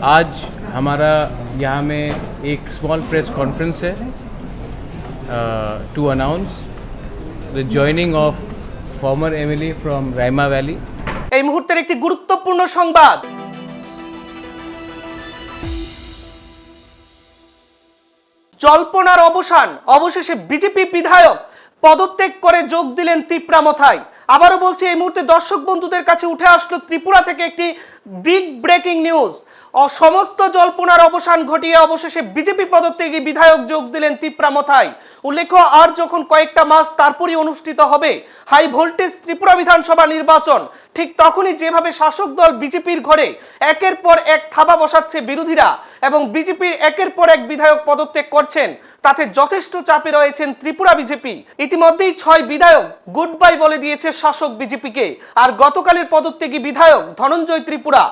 आज हमारा यहाँ में एक स्मॉल प्रेस कॉन्फ्रेंस है to announce the joining of former MLA from Raima valley. এই মুহূর্তের একটি গুরুত্বপূর্ণ সংবাদ। জল্পনার অবসান, অবশেষে বিজেপি বিধায়ক পদত্যাগ করে যোগ দিলেন তিপ্রামথায়। আবারও বলছি, এই মুহূর্তে দর্শক বন্ধুদের কাছে উঠে আসলো ত্রিপুরা থেকে একটি বিগ ব্রেকিং নিউজ। সমস্ত জল্পনার অবসান ঘটিয়ে অবশেষে বিজেপি পদত্যাগী বিধায়ক যোগ দিলেন তিপ্রামথায়। উল্লেখ্য, আর যখন কয়েকটা মাস তারপরই অনুষ্ঠিত হবে হাই ভোল্টেজ ত্রিপুরা বিধানসভা নির্বাচন, ঠিক তখনই যেভাবে শাসক দল বিজেপির ঘরে একের পর এক থাবা বসাচ্ছে বিরোধীরা এবং বিজেপির একের পর এক বিধায়ক পদত্যাগ করছেন, তাতে যথেষ্ট চাপে রয়েছেন ত্রিপুরা বিজেপি। ইতিমধ্যেই 6 বিধায়ক গুড বাই বলে দিয়েছে শাসক বিজেপিকে। আর গতকালের পদত্যাগী বিধায়ক ধনঞ্জয় ত্রিপুরা,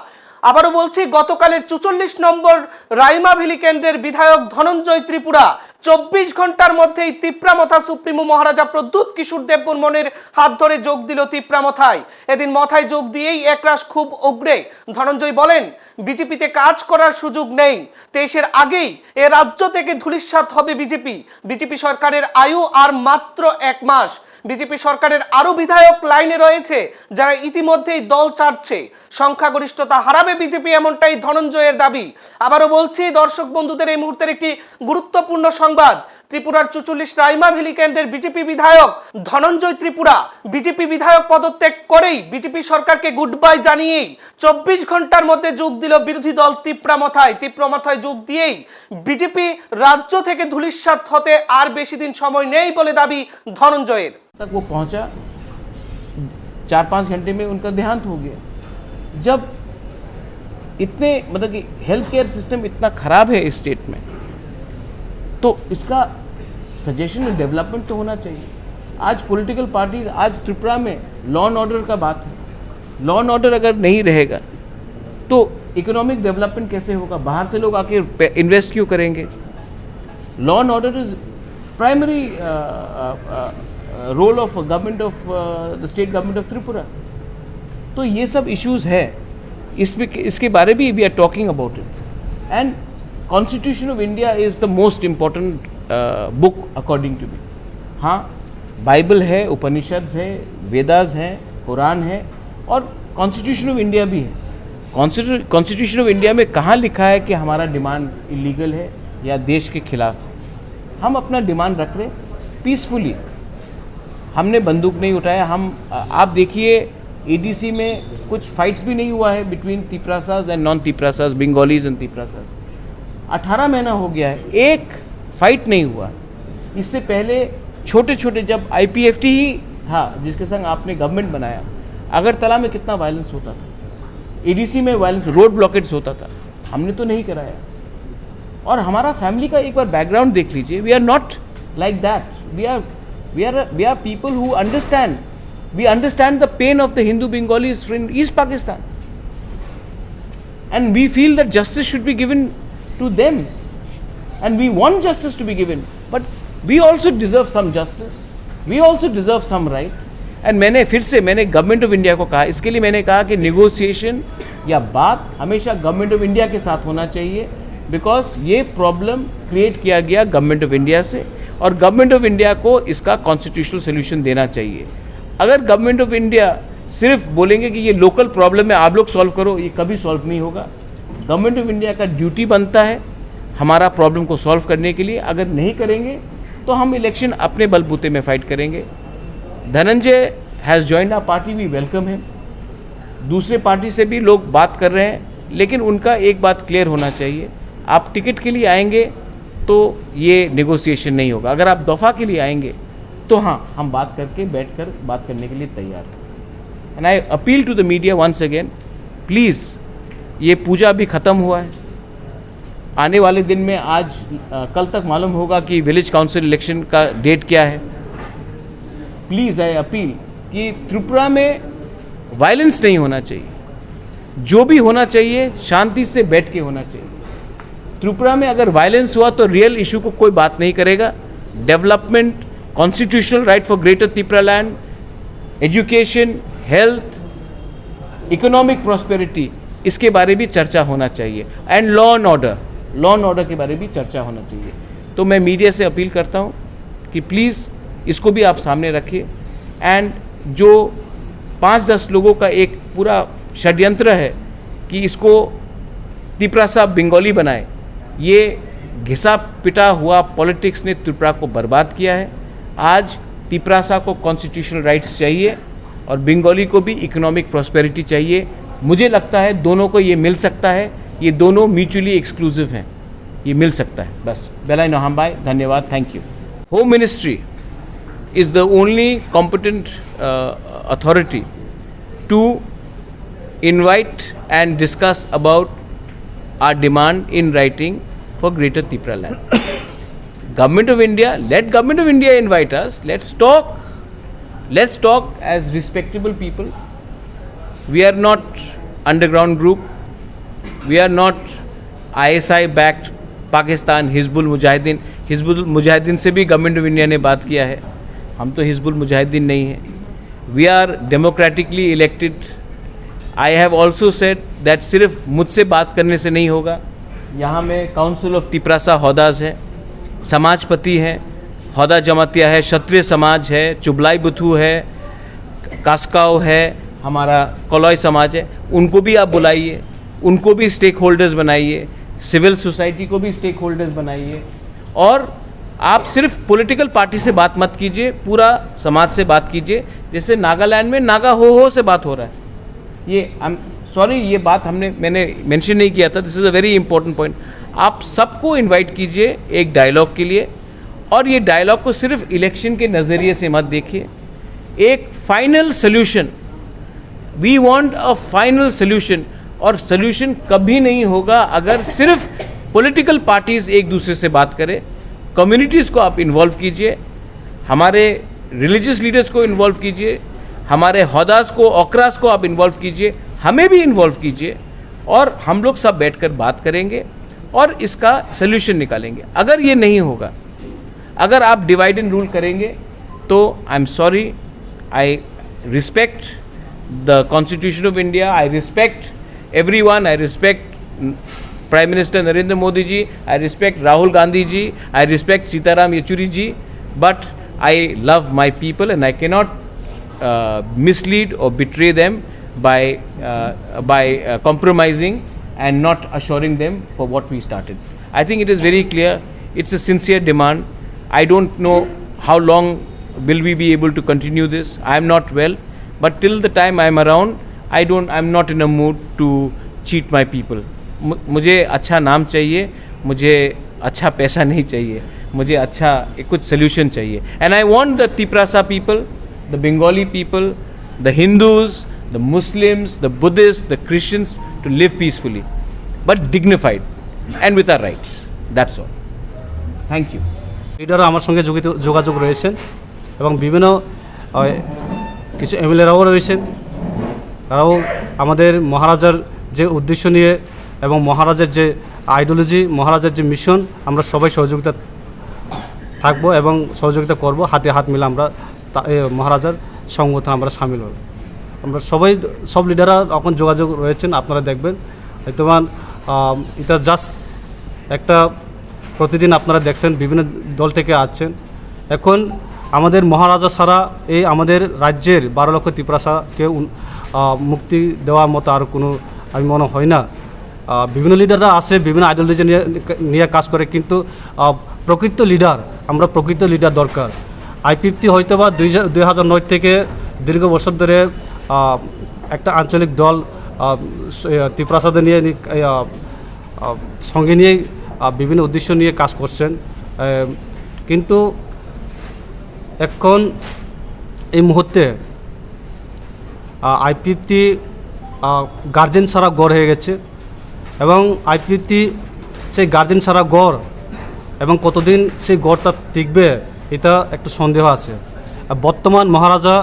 আবারও বলছি, গতকালের 44 নম্বর রাইমা ভ্যালি কেন্দ্রের বিধায়ক ধনঞ্জয় ত্রিপুরা 24 ঘন্টার মধ্যেই তিপ্রামথা সুপ্রিমো মহারাজা প্রদ্যুৎ কিশোর দেববর্মনের হাত ধরে যোগ দিল তিপ্রামথায়। এদিন মথায় যোগ দিয়েই একরাশ খুব উগড়ে ধনঞ্জয় বলেন, বিজেপিতে কাজ করার সুযোগ নেই, 23-এর আগেই এ রাজ্য থেকে ধূলিসাৎ হবে বিজেপি। বিজেপি সরকারের আয়ু আর মাত্র 1 মাস। বিজেপি সরকারের আরো বিধায়ক লাইনে রয়েছে যারা ইতিমধ্যেই দল ছাড়ছে, সংখ্যাগরিষ্ঠতা হারাবে বিজেপি, এমনটাই ধনঞ্জয়ের দাবি। আবারও বলছি দর্শক বন্ধুদের, এই মুহূর্তের একটি গুরুত্বপূর্ণ সংবাদ। ত্রিপুরার 44 রাইমা ভ্যালি কেন্দ্রের বিজেপি বিধায়ক ধনঞ্জয় ত্রিপুরা বিজেপি বিধায়ক পদত্যাগ করেই বিজেপি সরকারকে গুড বাই জানিয়েই 24 ঘন্টার মধ্যে যোগ দিল বিরোধী দল তিপ্রামথায়। তিপ্রামথায় যোগ দিয়েই বিজেপি রাজ্য থেকে ধূলিসাৎ হতে আর বেশি দিন সময় নেই বলে দাবি ধনঞ্জয়ের। तक वो पहुंचा, 4-5 घंटे में उनका देहांत हो गया। जब इतने मतलब कि हेल्थ केयर सिस्टम इतना खराब है इस स्टेट में, तो इसका सजेशन और डेवलपमेंट तो होना चाहिए। आज पॉलिटिकल पार्टी, आज त्रिपुरा में लॉ एंड ऑर्डर का बात है। लॉ एंड ऑर्डर अगर नहीं रहेगा तो इकोनॉमिक डेवलपमेंट कैसे होगा? बाहर से लोग आके इन्वेस्ट क्यों करेंगे? Law and order is primary role of government of the state government of Tripura. तो ये सब इश्यूज है, इसमें इसके बारे भी we are talking about it. And constitution of India is the most important book according to me. हाँ, Bible है, उपनिषद है, वेदास है, कुरान है, और कॉन्स्टिट्यूशन ऑफ इंडिया भी है। कॉन्स्टिट्यूशन ऑफ इंडिया में कहाँ लिखा है कि हमारा डिमांड इलीगल है या देश के खिलाफ है? हम अपना डिमांड रख रहे पीसफुली, हमने बंदूक नहीं उठाया। हम आप देखिए एडीसी में कुछ फाइट्स भी नहीं हुआ है between Tiprasas and non Tiprasas, Bengalis and Tiprasas. 18 महीना हो गया है, एक फाइट नहीं हुआ। इससे पहले छोटे छोटे जब आईपीएफटी ही था जिसके संग आपने गवर्नमेंट बनाया, अगरतला में कितना वायलेंस होता था, एडीसी में वायलेंस, रोड ब्लॉकेज होता था, हमने तो नहीं कराया। और हमारा फैमिली का एक बार बैकग्राउंड देख लीजिए। We are not like that. We are people who understand. We understand the pain of the Hindu Bengalis in East Pakistan, and we feel that justice should be given to them, and we want justice to be given. But we also deserve some justice. We also deserve some right. And मैंने government of India को कहा, इसके लिए मैंने कहा कि negotiation या बात हमेशा गवर्नमेंट ऑफ इंडिया के साथ होना चाहिए, बिकॉज ये प्रॉब्लम क्रिएट किया गया गवर्नमेंट ऑफ इंडिया से, और गवर्नमेंट ऑफ इंडिया को इसका कॉन्स्टिट्यूशनल सोल्यूशन देना चाहिए। अगर गवर्नमेंट ऑफ इंडिया सिर्फ बोलेंगे कि ये लोकल प्रॉब्लम है, आप लोग सॉल्व करो, ये कभी सॉल्व नहीं होगा। गवर्नमेंट ऑफ इंडिया का ड्यूटी बनता है हमारा प्रॉब्लम को सॉल्व करने के लिए। अगर नहीं करेंगे तो हम इलेक्शन अपने बलबूते में फाइट करेंगे। Dhananjay has joined our party, we welcome him. दूसरे पार्टी से भी लोग बात कर रहे हैं, लेकिन उनका एक बात क्लियर होना चाहिए, आप टिकट के लिए आएंगे तो ये नेगोशिएशन नहीं होगा। अगर आप दफ़ा के लिए आएंगे तो हाँ, हम बात करके बैठकर बात करने के लिए तैयार हैं। And I appeal to the media once again, please, ये पूजा अभी ख़त्म हुआ है। आने वाले दिन में आज कल तक मालूम होगा कि विलेज काउंसिल इलेक्शन का डेट क्या है। प्लीज़ आई अपील कि त्रिपुरा में वायलेंस नहीं होना चाहिए, जो भी होना चाहिए शांति से बैठ के होना चाहिए। त्रिपुरा में अगर वायलेंस हुआ तो रियल इशू को कोई बात नहीं करेगा। Development, constitutional right for greater Tripura land, education, health, economic prosperity, इसके बारे भी चर्चा होना चाहिए। एंड लॉ एंड ऑर्डर के बारे भी चर्चा होना चाहिए। तो मैं मीडिया से अपील करता हूँ कि प्लीज़ इसको भी आप सामने रखिए। एंड जो 5-10 लोगों का एक पूरा षड्यंत्र है कि इसको त्रिपुरा बंगाली बनाए, ये घिसा पिटा हुआ पॉलिटिक्स ने त्रिपुरा को बर्बाद किया है। आज त्रिपुरा को कॉन्स्टिट्यूशनल राइट्स चाहिए और बंगाली को भी इकोनॉमिक प्रॉस्पेरिटी चाहिए। मुझे लगता है दोनों को ये मिल सकता है, ये दोनों म्यूचुअली एक्सक्लूसिव हैं, ये मिल सकता है। बस बेलाई नोहाम भाई, धन्यवाद, thank you. Home ministry is the only competent authority to invite and discuss about our demand in writing for Greater Tripura land. Government of India, let Government of India invite us. Let's talk as respectable people. We are not underground group. We are not ISI backed Pakistan Hizbul Mujahideen. Hizbul Mujahideen से भी Government of India ने बात किया है। हम तो हिजबुल मुजाहिदीन नहीं हैं। We are democratically elected. I have also said that सिर्फ मुझसे बात करने से नहीं होगा। यहाँ में काउंसिल ऑफ त्रिपुरा हौदाज है, समाजपति हैं, हौदा जमातिया है, क्षत्रिय समाज है, चुबलाई बुथू है, कास्काओ है, हमारा कलौय समाज है। उनको भी आप बुलाइए, उनको भी स्टेक होल्डर्स बनाइए, सिविल सोसाइटी को भी स्टेक होल्डर्स बनाइए। और आप सिर्फ पॉलिटिकल पार्टी से बात मत कीजिए, पूरा समाज से बात कीजिए। जैसे नागालैंड में नागा हो से बात हो रहा है। ये बात मैंने मेंशन नहीं किया था। This is a very important point. आप सबको इनवाइट कीजिए एक डायलॉग के लिए, और ये डायलॉग को सिर्फ इलेक्शन के नज़रिए से मत देखिए। एक final solution, we want a final solution. और सोल्यूशन कभी नहीं होगा अगर सिर्फ पॉलिटिकल पार्टीज एक दूसरे से बात करें। कम्युनिटीज़ को आप इन्वॉल्व कीजिए, हमारे रिलीजियस लीडर्स को इन्वॉल्व कीजिए, हमारे हौदास को, ओकरास को आप इन्वॉल्व कीजिए, हमें भी इन्वॉल्व कीजिए, और हम लोग सब बैठकर बात करेंगे और इसका सल्यूशन निकालेंगे। अगर ये नहीं होगा, अगर आप डिवाइड एंड रूल करेंगे, तो I am sorry. I respect the constitution of India, I respect everyone, I respect Prime Minister Narendra Modi ji, I respect Rahul Gandhi ji, I respect Sitaram Yechuri ji, but I love my people and I cannot mislead or betray them by compromising and not assuring them for what we started. I think it is very clear, it's a sincere demand. I don't know how long will we be able to continue this. I am not well, but till the time I am around, I'm not in a mood to cheat my people. मुझे अच्छा नाम चाहिए, मुझे अच्छा पैसा नहीं चाहिए, मुझे अच्छा कुछ सोल्यूशन चाहिए। And I want the Tripura people, the Bengali people, the Hindus, the Muslims, the Buddhist, the Christians to live peacefully but dignified and with our rights. That's all. Thank you. লিডাররা আমার সঙ্গে যোগাযোগ রয়েছেন এবং বিভিন্ন কিছু এমএলএরাও রয়েছেন। তারাও আমাদের মহারাজার যে উদ্দেশ্য নিয়ে এবং মহারাজের যে আইডিওলজি, মহারাজের যে মিশন, আমরা সবাই সহযোগিতা থাকবো এবং সহযোগিতা করব। হাতে হাত মিলে আমরা মহারাজার সংগঠন আমরা সামিল হব। আমরা সব লিডাররা এখন যোগাযোগ রয়েছেন, আপনারা দেখবেন হয়তো এটা জাস্ট একটা প্রতিদিন আপনারা দেখছেন বিভিন্ন দল থেকে আসছেন। এখন আমাদের মহারাজা ছাড়া এই আমাদের রাজ্যের 12 লক্ষ ত্রিপুরাকে মুক্তি দেওয়ার মতো আর কোনো আমি মনে হয় না। বিভিন্ন লিডাররা আছে, বিভিন্ন আইডিওলজি নিয়ে কাজ করে, কিন্তু প্রকৃত লিডার, আমরা প্রকৃত লিডার দরকার। আইপিএফটি হয়তো বা 2009 থেকে দীর্ঘ বছর ধরে একটা আঞ্চলিক দল ত্রিপুরাসাদের নিয়ে সঙ্গে নিয়ে বিভিন্ন উদ্দেশ্য নিয়ে কাজ করছেন, কিন্তু এখন এই মুহূর্তে আইপিএফটি গার্জেন ছাড়া গড় হয়ে গেছে এবং আইপিএফটি সেই গার্জেন ছাড়া গড় এবং কতদিন সেই গড়টা টিকবে এটা একটু সন্দেহ আছে। বর্তমান মহারাজা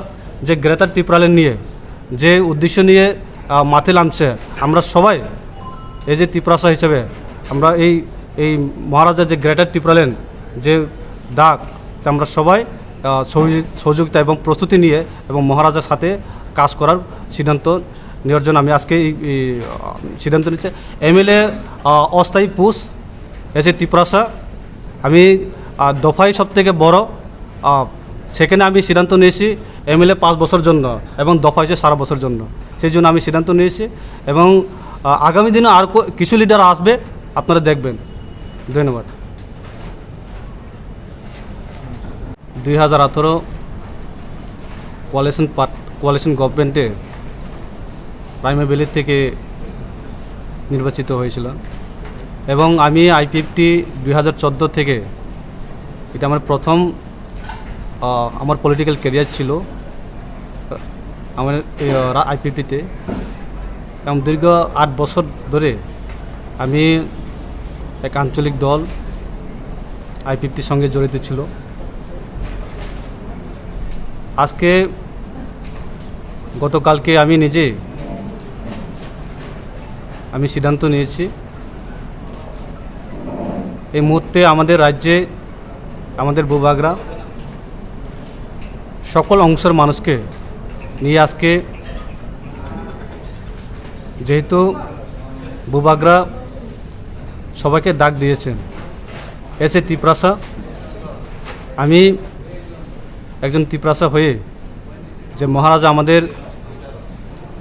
যে গ্রেটার ত্রিপুরাল্যান্ড নিয়ে যে উদ্দেশ্য নিয়ে মাঠে নামছে, আমরা সবাই এই যে ত্রিপুরাসা হিসেবে আমরা এই মহারাজা যে গ্রেটার ত্রিপুরাল্যান্ড যে ডাক, আমরা সবাই সহযোগিতা এবং প্রস্তুতি নিয়ে এবং মহারাজার সাথে কাজ করার সিদ্ধান্ত নেওয়ার জন্য আমি আজকে এই সিদ্ধান্ত নিচ্ছি। এমএলএ অস্থায়ী পোস্ট এসে তিপ্রাসা আমি দফায় সব থেকে বড়, সেখানে আমি সিদ্ধান্ত নিয়েছি এমএলএ 5 বছর জন্য এবং দফা হচ্ছে সারা বছর জন্য। সেই জন্য আমি সিদ্ধান্ত নিয়েছি এবং আগামী দিনে আর কিছু লিডার আসবে, আপনারা দেখবেন। ধন্যবাদ। 2018 কোয়ালিশন গভর্নমেন্টে রাইমা ভ্যালি থেকে নির্বাচিত হয়েছিল এবং আমি আইপিএফটি 2014 থেকে, এটা আমার প্রথম আমার পলিটিক্যাল ক্যারিয়ার ছিল আমার আইপিএফটিতে, এবং দীর্ঘ 8 বছর ধরে আমি এক আঞ্চলিক দল আইপিএফটির সঙ্গে জড়িত ছিল। আজকে গতকালকে আমি নিজে সিদ্ধান্ত নিয়েছি এই মুহূর্তে আমাদের রাজ্যে আমাদের ভূভাগরা সকল অংশের মানুষকে নিয়ে আজকে, যেহেতু ভূভাগরা সবাইকে ডাক দিয়েছেন এসে তিপ্রাসা, আমি একজন তিপ্রাসা হয়ে যে মহারাজা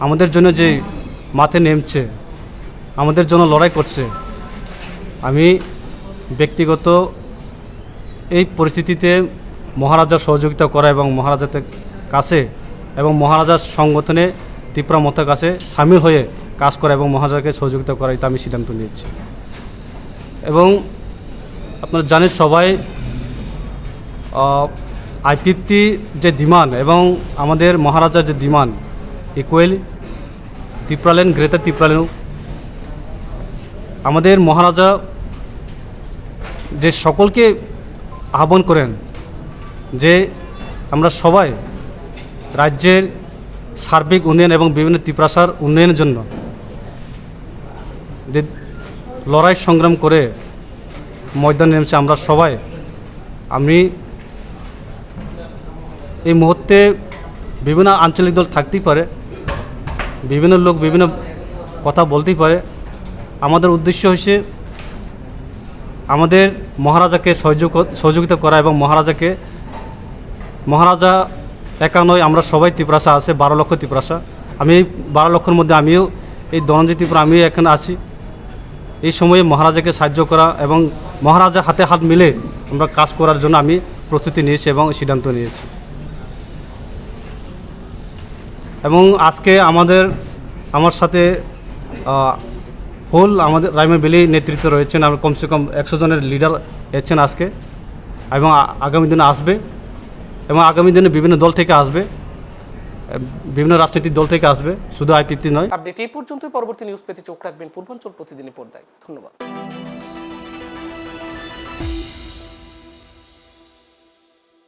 আমাদের জন্য যে মাঠে নেমছে, আমাদের জন্য লড়াই করছে, আমি ব্যক্তিগত এই পরিস্থিতিতে মহারাজার সহযোগিতা করা এবং মহারাজাদের কাছে এবং মহারাজার সংগঠনে তিপ্রা মতের কাছে সামিল হয়ে কাজ করা এবং মহারাজাকে সহযোগিতা করা, এটা আমি সিদ্ধান্ত নিয়েছি। এবং আপনারা জানেন সবাই আইপিএফটি যে ডিমান্ড এবং আমাদের মহারাজার যে demand equally Tipraland greater Tipraland, আমাদের মহারাজা যে সকলকে আহ্বান করেন যে আমরা সবাই রাজ্যের সার্বিক উন্নয়ন এবং বিভিন্ন তিপ্রাসার উন্নয়নের জন্য যে লড়াই সংগ্রাম করে ময়দানে নেমেছে আমরা সবাই। আমি এই মুহূর্তে বিভিন্ন আঞ্চলিক দল থাকতেই পারে, বিভিন্ন লোক বিভিন্ন কথা বলতেই পারে, আমাদের উদ্দেশ্য হচ্ছে আমাদের মহারাজাকে সহযোগিতা করা এবং মহারাজা একা নয়, আমরা সবাই তিপ্রাসা আছে, 12 লক্ষ তিপ্রাসা। আমি 12 লক্ষের মধ্যে আমিও এই ধনঞ্জয় ত্রিপুরা আমিও এখানে আছি। এই সময়ে মহারাজাকে সাহায্য করা এবং মহারাজা হাতে হাত মিলে আমরা কাজ করার জন্য আমি প্রস্তুতি নিয়েছি এবং সিদ্ধান্ত নিয়েছি। এবং আজকে আমার সাথে হোল আমাদের রাইমা ভ্যালি নেতৃত্ব রয়েছেন, আমরা কমসে কম 100 জনের লিডার এসেছেন আজকে এবং আগামী দিনে আসবে এবং আগামী দিনে বিভিন্ন দল থেকে আসবে, বিভিন্ন রাজনৈতিক দল থেকে আসবে, শুধু আইপিএফটি নয়। আপডেট এই পর্যন্তই। পরবর্তী নিউজ পেতে চোখ রাখবেন পূর্বাঞ্চল প্রতিদিনের পর্দায়। ধন্যবাদ।